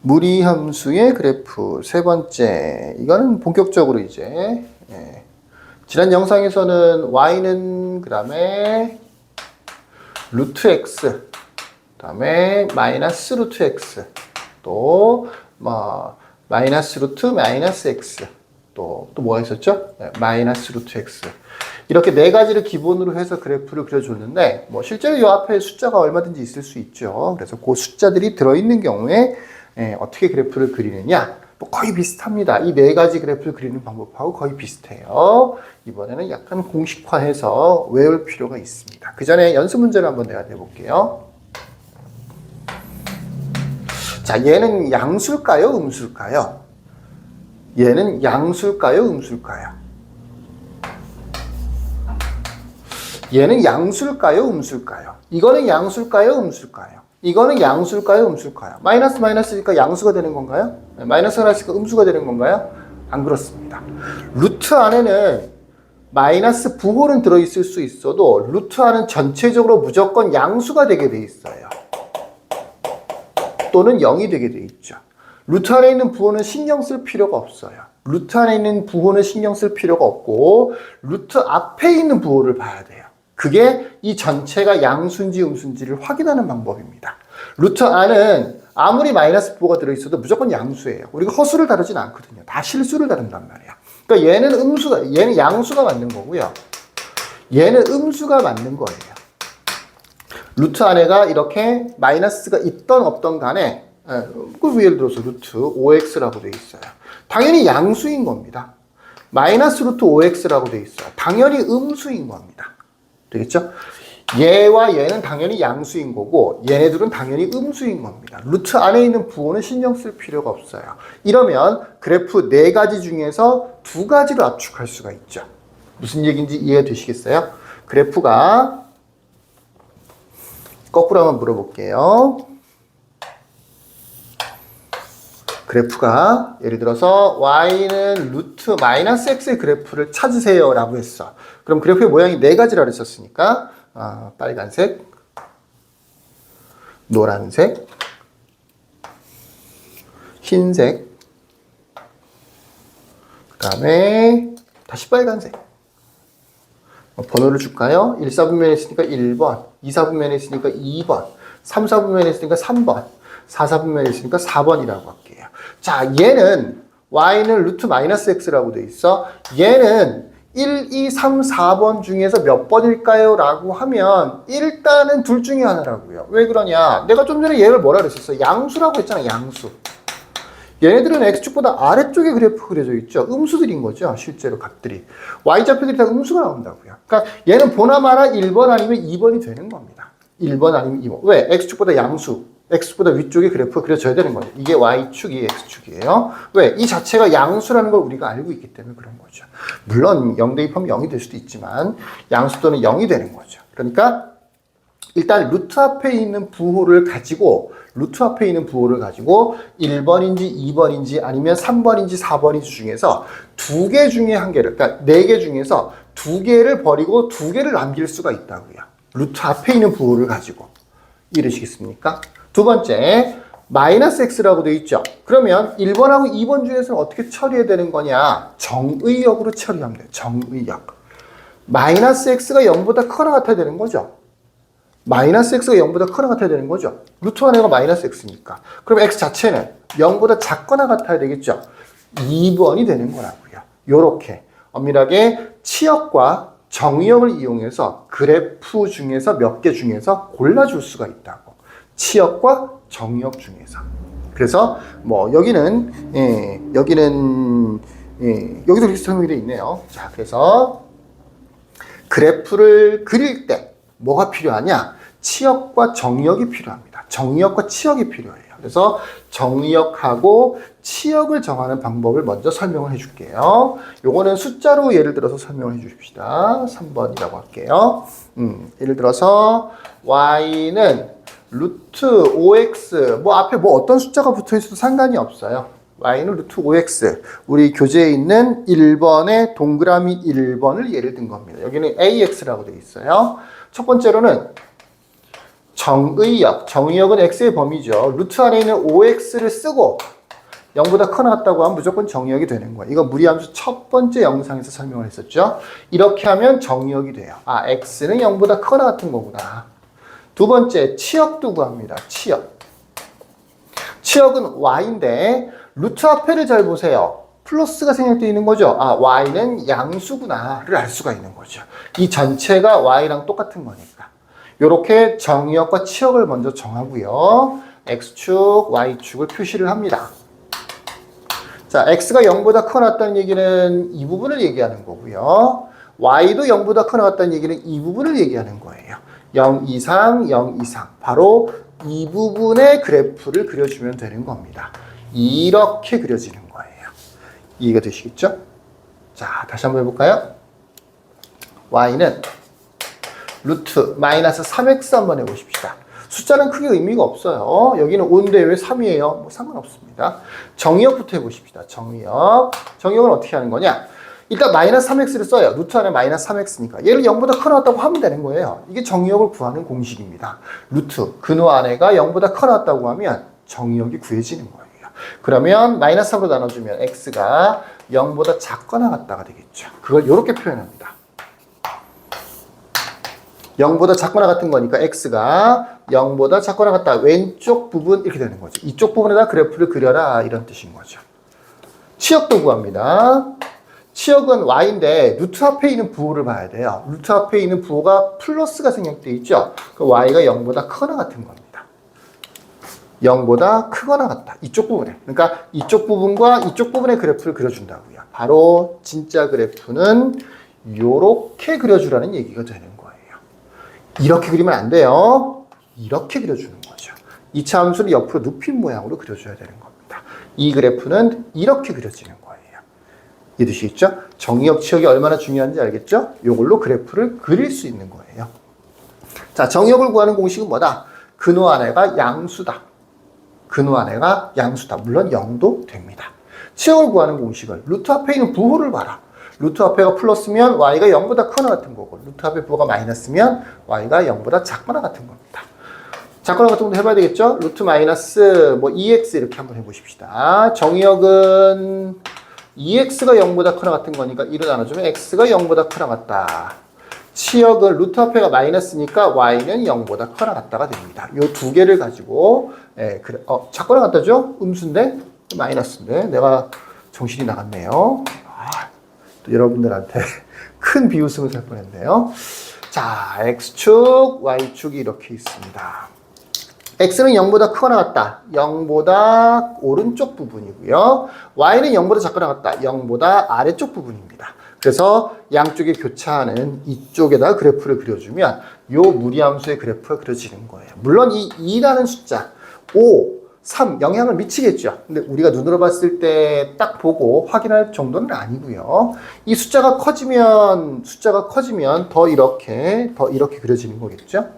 무리함수의 그래프 세 번째. 이거는 본격적으로 이제 지난 영상에서는 y는 그 다음에 루트 x, 그 다음에 마이너스 루트 x, 또 뭐 마이너스 루트 마이너스 x, 또 뭐가 있었죠? 마이너스 루트 x. 이렇게 네 가지를 기본으로 해서 그래프를 그려줬는데, 뭐 실제로 이 앞에 숫자가 얼마든지 있을 수 있죠. 그래서 그 숫자들이 들어있는 경우에 어떻게 그래프를 그리느냐, 뭐 거의 비슷합니다. 이 네 가지 그래프를 그리는 방법하고 거의 비슷해요. 이번에는 약간 공식화해서 외울 필요가 있습니다. 그 전에 연습 문제를 한번 내가 내볼게요. 자, 얘는 양수일까요? 음수일까요? 얘는 양수일까요? 음수일까요? 얘는 양수일까요? 음수일까요? 이거는 양수일까요? 음수일까요? 이거는 양수일까요? 음수일까요? 마이너스 마이너스니까 양수가 되는 건가요? 마이너스가 났으니까 음수가 되는 건가요? 안 그렇습니다. 루트 안에는 마이너스 부호는 들어있을 수 있어도 루트 안은 전체적으로 무조건 양수가 되게 돼 있어요. 또는 0이 되게 돼 있죠. 루트 안에 있는 부호는 신경 쓸 필요가 없어요. 루트 안에 있는 부호는 신경 쓸 필요가 없고 루트 앞에 있는 부호를 봐야 돼요. 그게 이 전체가 양수인지 음수인지를 확인하는 방법입니다. 루트 안은 아무리 마이너스 부호가 들어있어도 무조건 양수예요. 우리가 허수를 다루진 않거든요. 다 실수를 다룬단 말이야. 그러니까 얘는 양수가 맞는 거고요. 얘는 음수가 맞는 거예요. 루트 안에가 이렇게 마이너스가 있던 없던 간에 예를 들어서 루트 5x라고 돼 있어요. 당연히 양수인 겁니다. 마이너스 루트 5x라고 돼 있어요. 당연히 음수인 겁니다. 되겠죠? 얘와 얘는 당연히 양수인 거고 얘네들은 당연히 음수인 겁니다. 루트 안에 있는 부호는 신경 쓸 필요가 없어요. 이러면 그래프 네 가지 중에서 두 가지로 압축할 수가 있죠. 무슨 얘기인지 이해되시겠어요? 그래프가 거꾸로 한번 물어볼게요. 그래프가 예를 들어서 y는 루트 마이너스 x의 그래프를 찾으세요 라고 했어. 그럼 그래프의 모양이 네 가지라고 했었으니까 빨간색, 노란색, 흰색, 그 다음에 다시 빨간색. 번호를 줄까요? 1, 4분면에 있으니까 1번, 2, 4분면에 있으니까 2번, 3, 4분면에 있으니까 3번, 4, 4분면에 있으니까 4번이라고 할게요. 자, 얘는 y는 루트 마이너스 x라고 돼 있어. 얘는 1, 2, 3, 4번 중에서 몇 번일까요? 라고 하면 일단은 둘 중에 하나라고요. 왜 그러냐? 내가 좀 전에 얘를 뭐라 그랬었어? 양수라고 했잖아, 양수. 얘네들은 x축보다 아래쪽에 그래프 그려져 있죠. 음수들인 거죠. 실제로 값들이. y좌표들이 다 음수가 나온다고요. 그러니까 얘는 보나마나 1번 아니면 2번이 되는 겁니다. 1번 아니면 2번. 왜? x축보다 양수. x축보다 위쪽에 그래프가 그려져야 되는 거죠. 이게 y축, 이게 x축이에요. 왜? 이 자체가 양수라는 걸 우리가 알고 있기 때문에 그런 거죠. 물론 0 대입하면 0이 될 수도 있지만 양수 또는 0이 되는 거죠. 그러니까 일단 루트 앞에 있는 부호를 가지고 1번인지 2번인지 아니면 3번인지 4번인지 중에서 두 개 중에 한 개를, 그러니까 네 개 중에서 두 개를 버리고 두 개를 남길 수가 있다고요. 루트 앞에 있는 부호를 가지고. 이해되시겠습니까? 두 번째, 마이너스 x라고 되어 있죠. 그러면 1번하고 2번 중에서는 어떻게 처리해야 되는 거냐? 정의역으로 처리하면 돼요. 정의역. 마이너스 x가 0보다 크거나 같아야 되는 거죠. 마이너스 x가 0보다 크거나 같아야 되는 거죠. 루트 안에가 마이너스 x니까. 그럼 x 자체는 0보다 작거나 같아야 되겠죠. 2번이 되는 거라고요. 요렇게 엄밀하게 치역과 정의역을 이용해서 그래프 중에서 몇 개 중에서 골라줄 수가 있다고. 치역과 정의역 중에서. 그래서 뭐 여기는 여기도 이렇게 설명이 되어 있네요. 자, 그래서 그래프를 그릴 때 뭐가 필요하냐? 치역과 정의역이 필요합니다. 정의역과 치역이 필요해요. 그래서 정의역하고 치역을 정하는 방법을 먼저 설명을 해줄게요. 요거는 숫자로 예를 들어서 설명을 해주십시다. 3번이라고 할게요. 예를 들어서 y는 루트 5x, 뭐 앞에 뭐 어떤 숫자가 붙어 있어도 상관이 없어요. y는 루트 5x. 우리 교재에 있는 1번의 동그라미 1번을 예를 든 겁니다. 여기는 ax라고 되어 있어요. 첫 번째로는 정의역은 x의 범위죠. 루트 안에 있는 5x를 쓰고 0보다 커 나왔다고 하면 무조건 정의역이 되는 거예요. 이거 무리함수 첫 번째 영상에서 설명을 했었죠. 이렇게 하면 정의역이 돼요. 아, x는 0보다 커 나왔던 거구나. 두 번째, 치역도 구합니다. 치역은 y인데 루트 앞에를 잘 보세요. 플러스가 생략되어 있는 거죠. 아, y는 양수구나를 알 수가 있는 거죠. 이 전체가 y랑 똑같은 거니까. 이렇게 정의역과 치역을 먼저 정하고요. x축, y축을 표시를 합니다. 자, x가 0보다 커 나왔다는 얘기는 이 부분을 얘기하는 거고요. y도 0보다 커 나왔다는 얘기는 이 부분을 얘기하는 거예요. 0 이상, 0 이상. 바로 이 부분의 그래프를 그려주면 되는 겁니다. 이렇게 그려지는 거예요. 이해가 되시겠죠? 자, 다시 한번 해볼까요? y는 루트 마이너스 3x 한번 해보십시다. 숫자는 크게 의미가 없어요. 여기는 5인데 왜 3이에요? 뭐 상관없습니다. 정의역부터 해보십시다. 정의역은 어떻게 하는 거냐? 일단 마이너스 3x를 써요. 루트 안에 마이너스 3x니까. 얘를 0보다 커 나왔다고 하면 되는 거예요. 이게 정의역을 구하는 공식입니다. 루트, 근호 안에가 0보다 커 나왔다고 하면 정의역이 구해지는 거예요. 그러면 마이너스 3으로 나눠주면 x가 0보다 작거나 같다가 되겠죠. 그걸 이렇게 표현합니다. 0보다 작거나 같은 거니까 x가 0보다 작거나 같다. 왼쪽 부분 이렇게 되는 거죠. 이쪽 부분에다 그래프를 그려라 이런 뜻인 거죠. 치역도 구합니다. 치역은 y인데 루트 앞에 있는 부호를 봐야 돼요. 루트 앞에 있는 부호가 플러스가 생략되어 있죠. 그 y가 0보다 크거나 같은 겁니다. 0보다 크거나 같다. 이쪽 부분에. 그러니까 이쪽 부분과 이쪽 부분의 그래프를 그려준다고요. 바로 진짜 그래프는 이렇게 그려주라는 얘기가 되는 거예요. 이렇게 그리면 안 돼요. 이렇게 그려주는 거죠. 2차 함수를 옆으로 눕힌 모양으로 그려줘야 되는 겁니다. 이 그래프는 이렇게 그려지는 거예요. 이해되시겠죠? 정의역, 치역이 얼마나 중요한지 알겠죠? 이걸로 그래프를 그릴 수 있는 거예요. 자, 정의역을 구하는 공식은 뭐다? 근호 안에가 양수다. 근호 안에가 양수다. 물론 0도 됩니다. 치역을 구하는 공식은 루트 앞에 있는 부호를 봐라. 루트 앞에가 플러스면 y가 0보다 커나 같은 거고 루트 앞에 부호가 마이너스면 y가 0보다 작거나 같은 겁니다. 작거나 같은 것도 해봐야 되겠죠? 루트 마이너스 뭐 2x 이렇게 한번 해보십시다. 정의역은 2x가 0보다 커나 같은 거니까 2로 나눠주면 x가 0보다 커나 같다. 치역은 루트 앞에가 마이너스니까 y는 0보다 커나 같다가 됩니다. 이 두 개를 가지고 그래, 작거나 같다죠? 음수인데 마이너스인데 내가 정신이 나갔네요. 또 여러분들한테 큰 비웃음을 살 뻔했네요. 자, x축, y축이 이렇게 있습니다. x는 0보다 크거나 같다. 0보다 오른쪽 부분이고요. y는 0보다 작거나 같다. 0보다 아래쪽 부분입니다. 그래서 양쪽에 교차하는 이쪽에다 그래프를 그려주면 이 무리함수의 그래프가 그려지는 거예요. 물론 이 2라는 숫자, 5, 3 영향을 미치겠죠. 근데 우리가 눈으로 봤을 때 딱 보고 확인할 정도는 아니고요. 이 숫자가 커지면 더 이렇게 그려지는 거겠죠.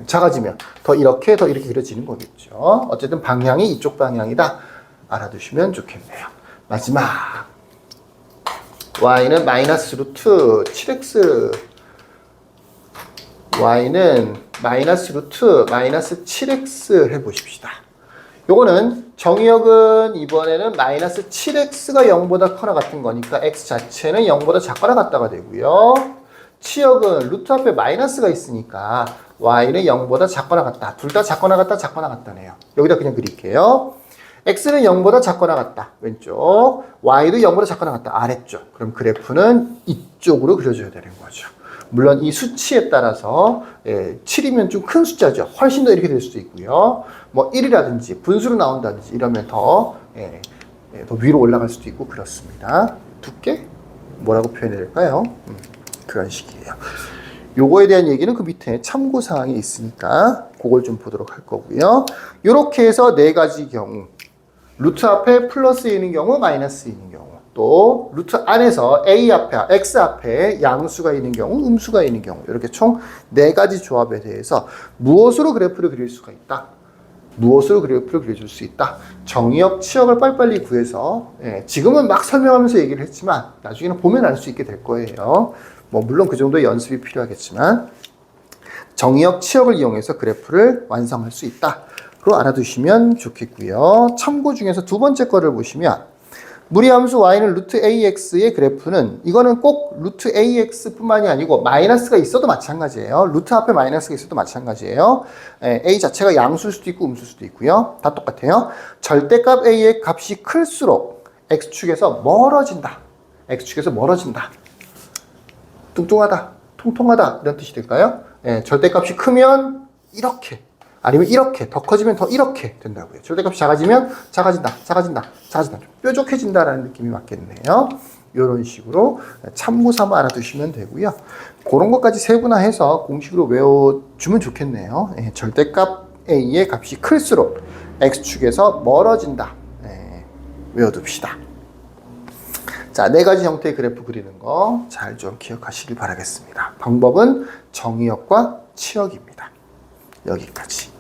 작아지면 더 이렇게 그려지는 거겠죠. 어쨌든 방향이 이쪽 방향이다. 알아두시면 좋겠네요. 마지막 y는 마이너스 루트 7x y는 마이너스 루트 마이너스 7x 해보십시다. 요거는 정의역은 이번에는 마이너스 7x가 0보다 커나 같은 거니까 x 자체는 0보다 작거나 같다가 되고요. 치역은 루트 앞에 마이너스가 있으니까 y는 0보다 작거나 같다. 둘 다 작거나 같다네요. 여기다 그냥 그릴게요. x는 0보다 작거나 같다. 왼쪽. y도 0보다 작거나 같다. 아래쪽. 그럼 그래프는 이쪽으로 그려줘야 되는 거죠. 물론 이 수치에 따라서 7이면 좀 큰 숫자죠. 훨씬 더 이렇게 될 수도 있고요. 뭐 1이라든지 분수로 나온다든지 이러면 더 위로 올라갈 수도 있고 그렇습니다. 두께? 뭐라고 표현해야 될까요? 그런 식이에요. 요거에 대한 얘기는 그 밑에 참고사항이 있으니까 그걸 좀 보도록 할 거고요. 이렇게 해서 네 가지 경우 루트 앞에 플러스 있는 경우, 마이너스 있는 경우, 또 루트 안에서 a 앞에, x 앞에 양수가 있는 경우, 음수가 있는 경우 이렇게 총 네 가지 조합에 대해서 무엇으로 그래프를 그릴 수가 있다. 무엇으로 그래프를 그려줄 수 있다. 정의역, 치역을 빨리빨리 구해서 지금은 막 설명하면서 얘기를 했지만 나중에는 보면 알 수 있게 될 거예요. 뭐 물론 그 정도의 연습이 필요하겠지만 정의역, 치역을 이용해서 그래프를 완성할 수 있다. 그거 알아두시면 좋겠고요. 참고 중에서 두 번째 거를 보시면 무리함수 y는 루트 ax의 그래프는 이거는 꼭 루트 ax뿐만이 아니고 마이너스가 있어도 마찬가지예요. 루트 앞에 마이너스가 있어도 마찬가지예요. a 자체가 양수일 수도 있고 음수일 수도 있고요. 다 똑같아요. 절대값 a의 값이 클수록 x축에서 멀어진다. x축에서 멀어진다. 뚱뚱하다, 통통하다 이런 뜻이 될까요? 절대값이 크면 이렇게 아니면 이렇게, 더 커지면 더 이렇게 된다고요. 절대값이 작아지면 작아진다, 작아진다, 작아진다. 좀 뾰족해진다라는 느낌이 맞겠네요. 이런 식으로 참고 삼아 알아두시면 되고요. 그런 것까지 세분화해서 공식으로 외워주면 좋겠네요. 절대값 A의 값이 클수록 X축에서 멀어진다. 외워둡시다. 자, 네 가지 형태의 그래프 그리는 거 잘 좀 기억하시길 바라겠습니다. 방법은 정의역과 치역입니다. 여기까지.